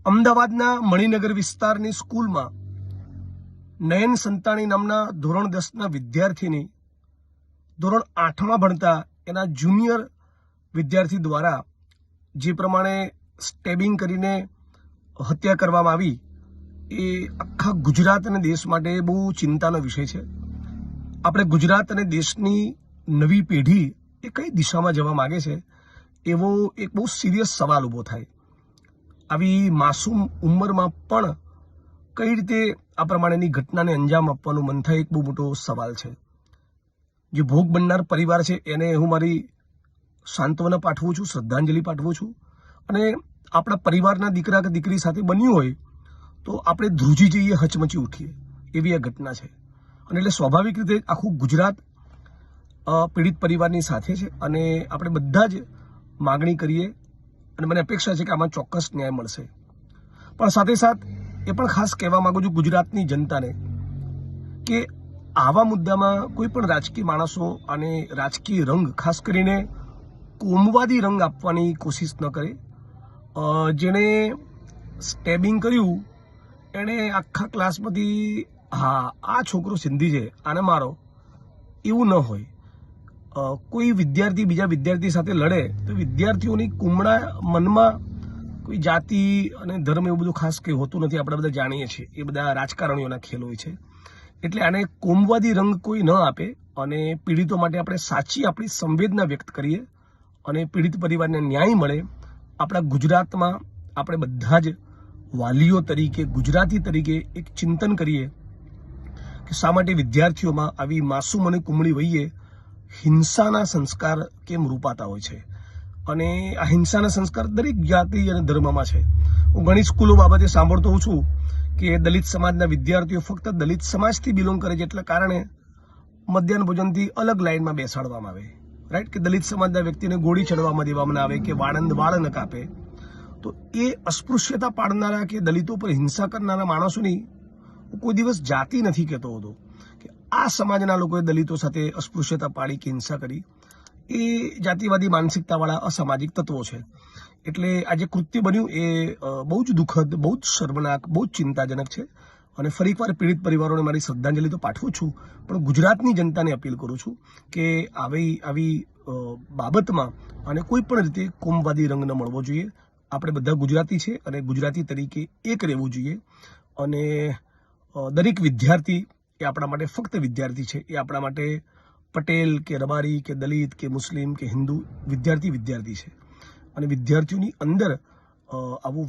અમદાવાદના મણિનગર વિસ્તારની સ્કૂલમાં નયન સંતાણી નામના ધોરણ 10ના વિદ્યાર્થીની ધોરણ 8માં ભણતા એના જુનિયર વિદ્યાર્થી દ્વારા જે પ્રમાણે સ્ટેબિંગ કરીને હત્યા કરવામાં આવી એ આખા ગુજરાત અને દેશ માટે બહુ ચિંતાનો વિષય છે। આપણે ગુજરાત અને દેશની નવી પેઢી એ કઈ દિશામાં જવા માંગે છે એવો એક બહુ સિરિયસ સવાલ ઊભો થાય। આવી માસૂમ ઉંમરમાં પણ કઈ રીતે આ પ્રમાણેની ઘટનાને અંજામ આપવાનું મન થાય, એક બહુ મોટો સવાલ છે। જે ભોગ બનનાર પરિવાર છે એને હું મારી સાંત્વના પાઠવું છું, શ્રદ્ધાંજલિ પાઠવું છું। અને આપણા પરિવારના દીકરા કે દીકરી સાથે બન્યું હોય તો આપણે ધ્રુજી જઈએ, હચમચી ઉઠીએ, એવી આ ઘટના છે। અને એટલે સ્વાભાવિક રીતે આખું ગુજરાત પીડિત પરિવારની સાથે છે અને આપણે બધા જ માગણી કરીએ અને મને અપેક્ષા છે કે આમાં ચોક્કસ ન્યાય મળશે। પણ સાથે સાથ એ પણ ખાસ કહેવા માંગુ છું ગુજરાતની જનતાને કે આવા મુદ્દામાં કોઈ પણ રાજકીય માણસો અને રાજકીય રંગ, ખાસ કરીને કોમવાદી રંગ આપવાની કોશિશ ન કરે। જેણે સ્ટેબિંગ કર્યું એણે આખા ક્લાસમાંથી આ છોકરો સિંધી છે આને મારો એવું ન હોય। કોઈ વિદ્યાર્થી બીજા વિદ્યાર્થી સાથે લડે તો વિદ્યાર્થીઓની કુમળા મનમાં કોઈ જાતિ અને ધર્મ એવું બધું ખાસ કંઈ હોતું નથી, આપણે બધા જાણીએ છીએ। એ બધા રાજકારણીઓના ખેલ હોય છે। એટલે આને કોમવાદી રંગ કોઈ ન આપે અને પીડિતો માટે આપણે સાચી આપણી સંવેદના વ્યક્ત કરીએ અને પીડિત પરિવારને ન્યાય મળે। આપણા ગુજરાતમાં આપણે બધા જ વાલીઓ તરીકે, ગુજરાતી તરીકે એક ચિંતન કરીએ કે શા માટે વિદ્યાર્થીઓમાં આવી માસૂમ અને કુમળી વયે હિંસાના સંસ્કાર કેમ રૂપાતા હોય છે। અને આ હિંસાના સંસ્કાર દરેક જાતિ અને ધર્મમાં છે। હું ઘણી સ્કૂલો બાબતે સાંભળતો હોઉં છું કે દલિત સમાજના વિદ્યાર્થીઓ ફક્ત દલિત સમાજથી બિલોંગ કરે છે એટલા કારણે મધ્યાહન ભોજનથી અલગ લાઈનમાં બેસાડવામાં આવે, રાઈટ, કે દલિત સમાજના વ્યક્તિને ગોળી ચડવામાં દેવામાં આવે કે વાળ ન કાપે। તો એ અસ્પૃશ્યતા પાડનારા કે દલિતો પર હિંસા કરનારા માણસોની હું કોઈ દિવસ જાતિ નથી કહેતો હતો કે આ સમાજના લોકોએ દલિતો સાથે અસ્પૃશ્યતા પાડી કે હિંસા કરી, એ જાતિવાદી માનસિકતાવાળા અસામાજિક તત્વો છે। એટલે આ જે કૃત્ય બન્યું એ બહુ જ દુઃખદ, બહુ જ શર્મનાક, બહુ જ ચિંતાજનક છે। અને ફરી એકવાર પીડિત પરિવારોને મારી શ્રદ્ધાંજલિ તો પાઠવું છું, પણ ગુજરાતની જનતાને અપીલ કરું છું કે આવી બાબતમાં અને કોઈ પણ રીતે કોમવાદી રંગ ન મળવો જોઈએ। આપણે બધા ગુજરાતી છે અને ગુજરાતી તરીકે એક રહેવું જોઈએ। અને દરેક વિદ્યાર્થી એ આપણા માટે ફક્ત વિદ્યાર્થી છે, એ આપણા માટે પટેલ કે રબારી કે દલિત કે મુસ્લિમ કે હિન્દુ વિદ્યાર્થી છે। અને વિદ્યાર્થીઓની અંદર આવું